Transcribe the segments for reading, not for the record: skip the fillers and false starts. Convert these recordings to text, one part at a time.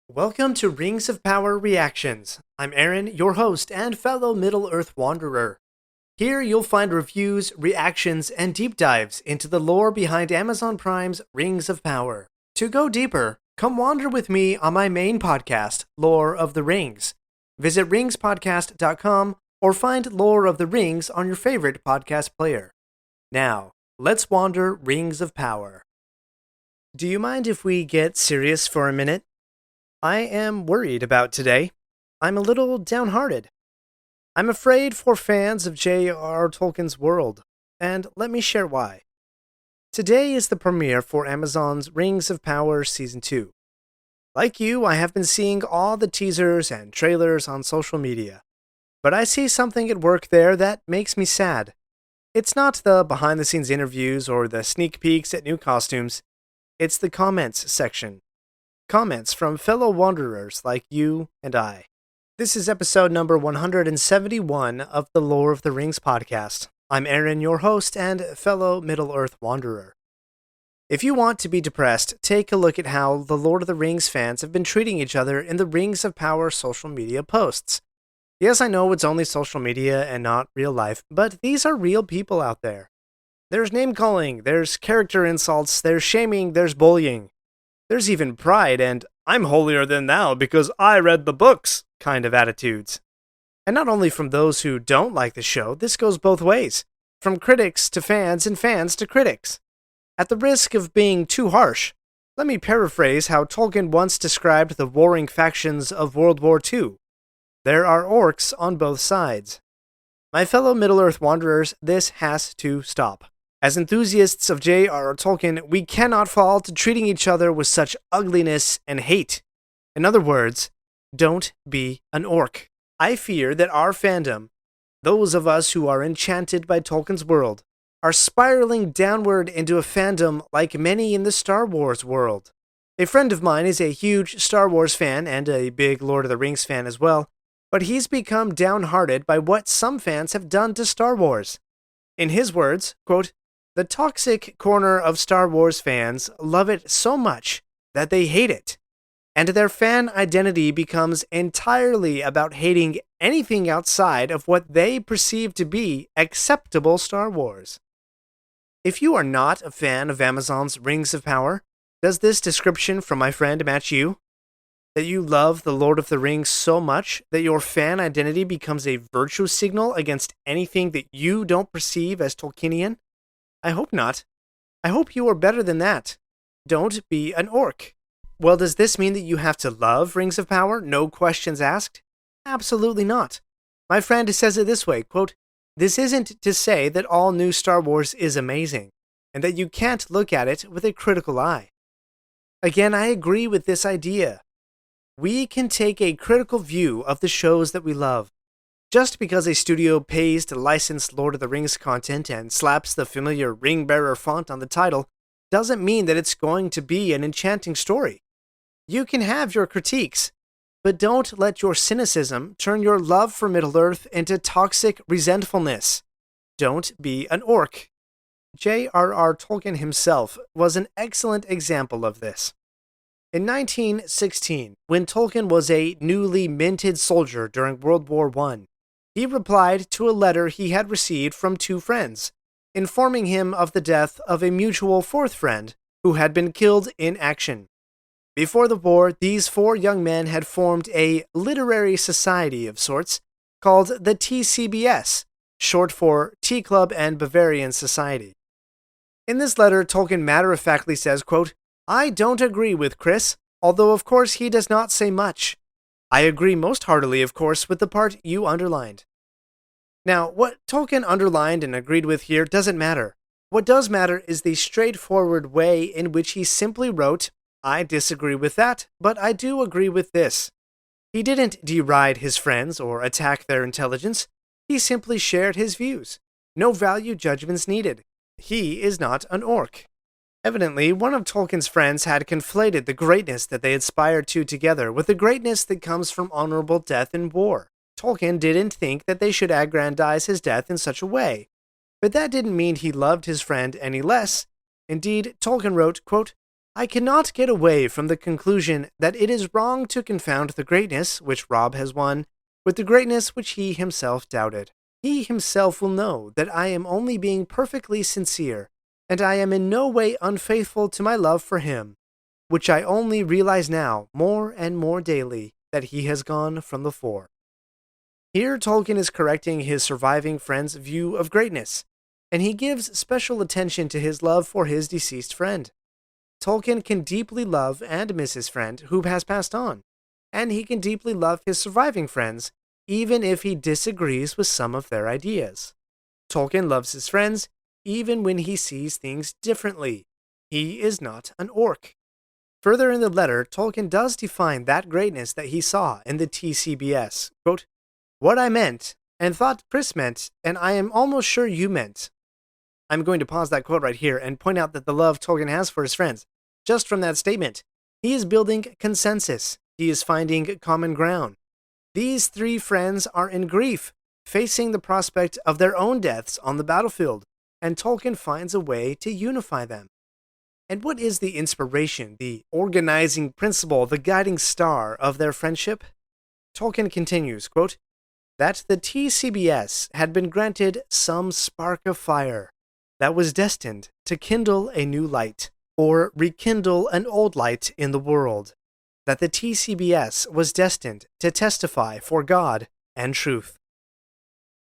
Welcome to Rings of Power Reactions. I'm Aaron, your host and fellow Middle-earth wanderer. Here you'll find reviews, reactions, and deep dives into the lore behind Amazon Prime's Rings of Power. To go deeper, come wander with me on my main podcast, Lore of the Rings. Visit ringspodcast.com or find Lore of the Rings on your favorite podcast player. Now, let's wander Rings of Power. Do you mind if we get serious for a minute? I am worried about today. I'm a little downhearted. I'm afraid for fans of J.R.R. Tolkien's world, and let me share why. Today is the premiere for Amazon's Rings of Power Season 2. Like you, I have been seeing all the teasers and trailers on social media, but I see something at work there that makes me sad. It's not the behind-the-scenes interviews or the sneak peeks at new costumes. It's the comments section. Comments from fellow wanderers like you and I. This is episode number 171 of the Lore of the Rings podcast. I'm Aaron, your host and fellow Middle-earth wanderer. If you want to be depressed, take a look at how the Lord of the Rings fans have been treating each other in the Rings of Power social media posts. Yes, I know it's only social media and not real life, but these are real people out there. There's name-calling, there's character insults, there's shaming, there's bullying. There's even pride and "I'm holier than thou because I read the books" kind of attitudes. And not only from those who don't like the show, this goes both ways. From critics to fans and fans to critics. At the risk of being too harsh, let me paraphrase how Tolkien once described the warring factions of World War II. There are orcs on both sides. My fellow Middle-earth wanderers, this has to stop. As enthusiasts of J.R.R. Tolkien, we cannot fall to treating each other with such ugliness and hate. In other words, don't be an orc. I fear that our fandom, those of us who are enchanted by Tolkien's world, are spiraling downward into a fandom like many in the Star Wars world. A friend of mine is a huge Star Wars fan and a big Lord of the Rings fan as well, but he's become downhearted by what some fans have done to Star Wars. In his words, quote, "The toxic corner of Star Wars fans love it so much that they hate it, and their fan identity becomes entirely about hating anything outside of what they perceive to be acceptable Star Wars." If you are not a fan of Amazon's Rings of Power, does this description from my friend match you? That you love the Lord of the Rings so much that your fan identity becomes a virtue signal against anything that you don't perceive as Tolkienian? I hope not. I hope you are better than that. Don't be an orc. Well, does this mean that you have to love Rings of Power, no questions asked? Absolutely not. My friend says it this way, quote, "This isn't to say that all new Star Wars is amazing, and that you can't look at it with a critical eye." Again, I agree with this idea. We can take a critical view of the shows that we love. Just because a studio pays to license Lord of the Rings content and slaps the familiar ring-bearer font on the title doesn't mean that it's going to be an enchanting story. You can have your critiques, but don't let your cynicism turn your love for Middle-earth into toxic resentfulness. Don't be an orc. J.R.R. Tolkien himself was an excellent example of this. In 1916, when Tolkien was a newly minted soldier during World War I, he replied to a letter he had received from two friends, informing him of the death of a mutual fourth friend who had been killed in action. Before the war, these four young men had formed a literary society of sorts called the TCBS, short for Tea Club and Bavarian Society. In this letter, Tolkien matter-of-factly says, quote, "I don't agree with Chris, although of course he does not say much. I agree most heartily, of course, with the part you underlined." Now, what Tolkien underlined and agreed with here doesn't matter. What does matter is the straightforward way in which he simply wrote, "I disagree with that, but I do agree with this." He didn't deride his friends or attack their intelligence. He simply shared his views. No value judgments needed. He is not an orc. Evidently, one of Tolkien's friends had conflated the greatness that they aspired to together with the greatness that comes from honorable death in war. Tolkien didn't think that they should aggrandize his death in such a way. But that didn't mean he loved his friend any less. Indeed, Tolkien wrote, quote, I cannot get away from the conclusion that it is wrong to confound the greatness which Rob has won with the greatness which he himself doubted. He himself will know that I am only being perfectly sincere, and I am in no way unfaithful to my love for him, which I only realize now more and more daily that he has gone from the fore. Here Tolkien is correcting his surviving friend's view of greatness, and he gives special attention to his love for his deceased friend. Tolkien can deeply love and miss his friend who has passed on, and he can deeply love his surviving friends even if he disagrees with some of their ideas. Tolkien loves his friends even when he sees things differently. He is not an orc. Further in the letter, Tolkien does define that greatness that he saw in the TCBS. Quote, "What I meant, and thought Chris meant, and I am almost sure you meant." I'm going to pause that quote right here and point out that the love Tolkien has for his friends, just from that statement, he is building consensus. He is finding common ground. These three friends are in grief, facing the prospect of their own deaths on the battlefield, and Tolkien finds a way to unify them. And what is the inspiration, the organizing principle, the guiding star of their friendship? Tolkien continues, quote, "that the TCBS had been granted some spark of fire that was destined to kindle a new light, or rekindle an old light in the world, that the TCBS was destined to testify for God and truth."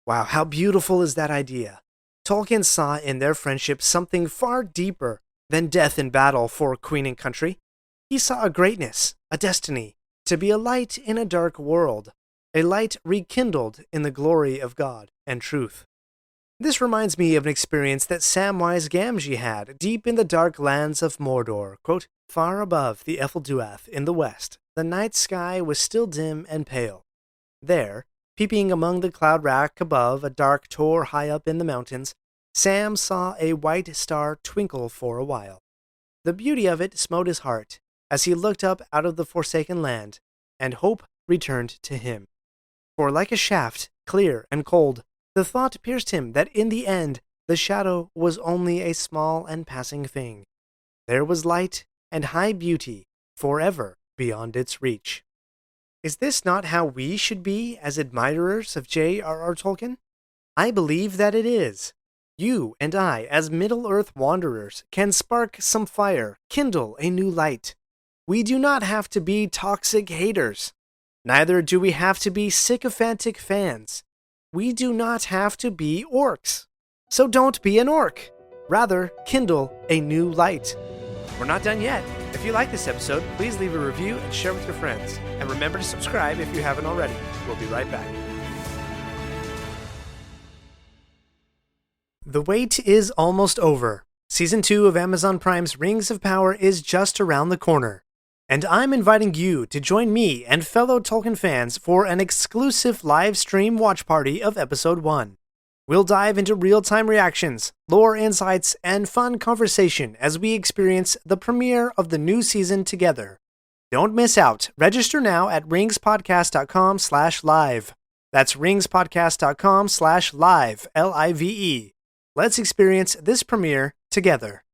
Wow, how beautiful is that idea? Tolkien saw in their friendship something far deeper than death in battle for queen and country. He saw a greatness, a destiny, to be a light in a dark world, a light rekindled in the glory of God and truth. This reminds me of an experience that Samwise Gamgee had deep in the dark lands of Mordor. Quote, "Far above the Efelduath in the west, the night sky was still dim and pale. There, peeping among the cloud rack above a dark tor high up in the mountains, Sam saw a white star twinkle for a while. The beauty of it smote his heart as he looked up out of the forsaken land, and hope returned to him. For like a shaft, clear and cold, the thought pierced him that in the end the shadow was only a small and passing thing. There was light and high beauty forever beyond its reach." Is this not how we should be as admirers of J.R.R. Tolkien? I believe that it is. You and I, as Middle-earth wanderers, can spark some fire, kindle a new light. We do not have to be toxic haters. Neither do we have to be sycophantic fans. We do not have to be orcs. So don't be an orc. Rather, kindle a new light. We're not done yet. If you like this episode, please leave a review and share with your friends. And remember to subscribe if you haven't already. We'll be right back. The wait is almost over. Season 2 of Amazon Prime's Rings of Power is just around the corner. And I'm inviting you to join me and fellow Tolkien fans for an exclusive live stream watch party of Episode 1. We'll dive into real-time reactions, lore insights, and fun conversation as we experience the premiere of the new season together. Don't miss out. Register now at ringspodcast.com/live. That's ringspodcast.com/live, Live. Let's experience this premiere together.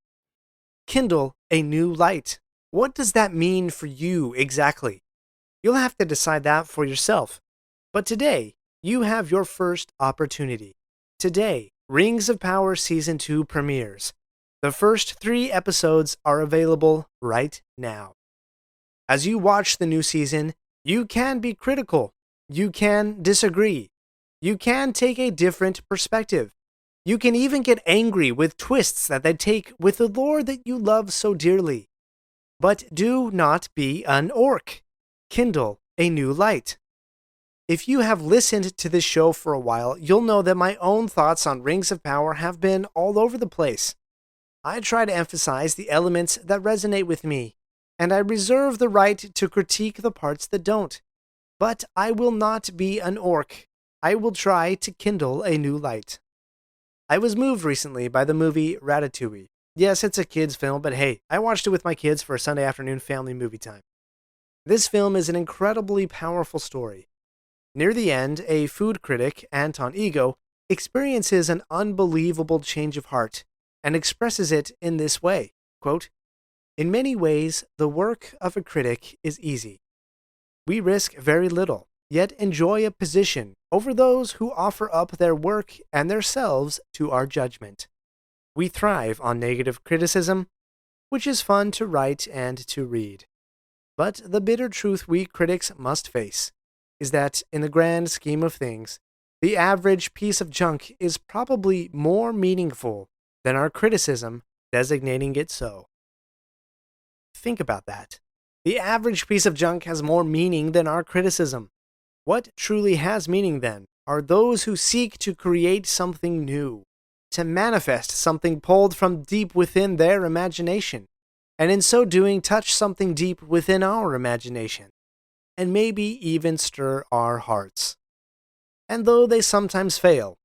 Kindle a new light. What does that mean for you exactly? You'll have to decide that for yourself. But today, you have your first opportunity. Today, Rings of Power Season 2 premieres. The first 3 episodes are available right now. As you watch the new season, you can be critical. You can disagree. You can take a different perspective. You can even get angry with twists that they take with the lore that you love so dearly. But do not be an orc. Kindle a new light. If you have listened to this show for a while, you'll know that my own thoughts on Rings of Power have been all over the place. I try to emphasize the elements that resonate with me, and I reserve the right to critique the parts that don't. But I will not be an orc. I will try to kindle a new light. I was moved recently by the movie Ratatouille. Yes, it's a kid's film, but hey, I watched it with my kids for a Sunday afternoon family movie time. This film is an incredibly powerful story. Near the end, a food critic, Anton Ego, experiences an unbelievable change of heart and expresses it in this way, quote, In many ways, the work of a critic is easy. We risk very little, yet enjoy a position over those who offer up their work and themselves to our judgment. We thrive on negative criticism, which is fun to write and to read. But the bitter truth we critics must face is that, in the grand scheme of things, the average piece of junk is probably more meaningful than our criticism designating it so. Think about that. The average piece of junk has more meaning than our criticism. What truly has meaning, then, are those who seek to create something new, to manifest something pulled from deep within their imagination, and in so doing touch something deep within our imagination, and maybe even stir our hearts. And though they sometimes fail,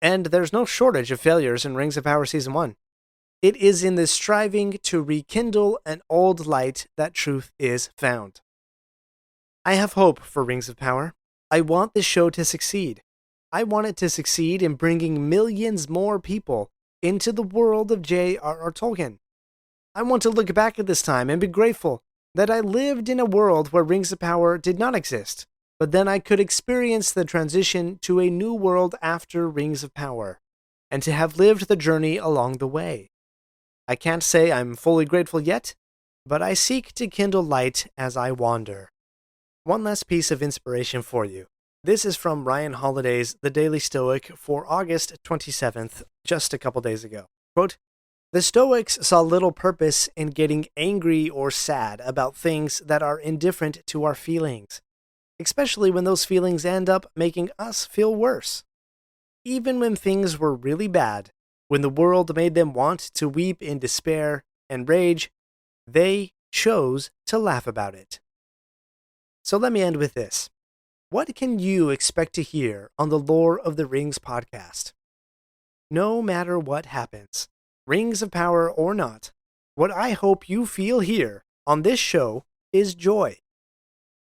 and there's no shortage of failures in Rings of Power Season 1, it is in this striving to rekindle an old light that truth is found. I have hope for Rings of Power. I want this show to succeed. I want it to succeed in bringing millions more people into the world of J.R.R. Tolkien. I want to look back at this time and be grateful that I lived in a world where Rings of Power did not exist, but then I could experience the transition to a new world after Rings of Power, and to have lived the journey along the way. I can't say I'm fully grateful yet, but I seek to kindle light as I wander. One last piece of inspiration for you. This is from Ryan Holiday's The Daily Stoic for August 27th, just a couple days ago. Quote, "The Stoics saw little purpose in getting angry or sad about things that are indifferent to our feelings, especially when those feelings end up making us feel worse. Even when things were really bad, when the world made them want to weep in despair and rage, they chose to laugh about it." So let me end with this. What can you expect to hear on the Lore of the Rings podcast? No matter what happens, Rings of Power or not, what I hope you feel here on this show is joy.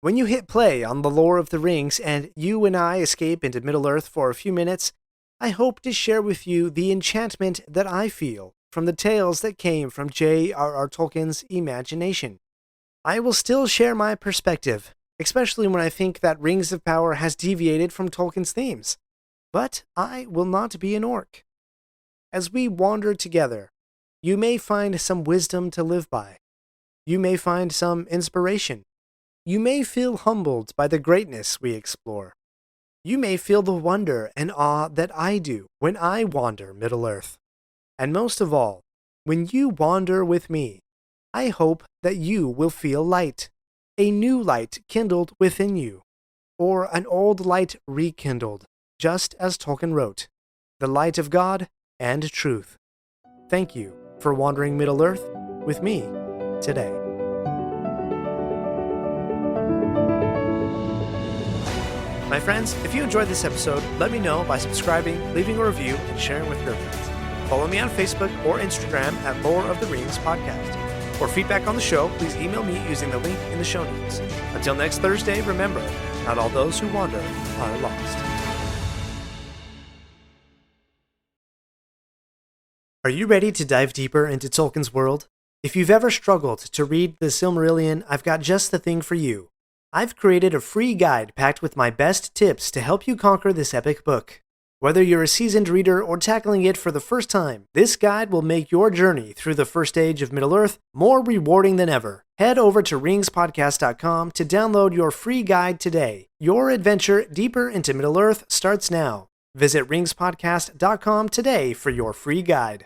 When you hit play on the Lore of the Rings and you and I escape into Middle-earth for a few minutes, I hope to share with you the enchantment that I feel from the tales that came from J.R.R. Tolkien's imagination. I will still share my perspective, especially when I think that Rings of Power has deviated from Tolkien's themes. But I will not be an orc. As we wander together, you may find some wisdom to live by. You may find some inspiration. You may feel humbled by the greatness we explore. You may feel the wonder and awe that I do when I wander Middle-earth. And most of all, when you wander with me, I hope that you will feel light, a new light kindled within you, or an old light rekindled, just as Tolkien wrote, the light of God and truth. Thank you for wandering Middle-earth with me today. My friends, if you enjoyed this episode, let me know by subscribing, leaving a review, and sharing with your friends. Follow me on Facebook or Instagram at Lore of the Rings Podcast. For feedback on the show, please email me using the link in the show notes. Until next Thursday, remember, not all those who wander are lost. Are you ready to dive deeper into Tolkien's world? If you've ever struggled to read the Silmarillion, I've got just the thing for you. I've created a free guide packed with my best tips to help you conquer this epic book. Whether you're a seasoned reader or tackling it for the first time, this guide will make your journey through the first age of Middle-earth more rewarding than ever. Head over to ringspodcast.com to download your free guide today. Your adventure deeper into Middle-earth starts now. Visit ringspodcast.com today for your free guide.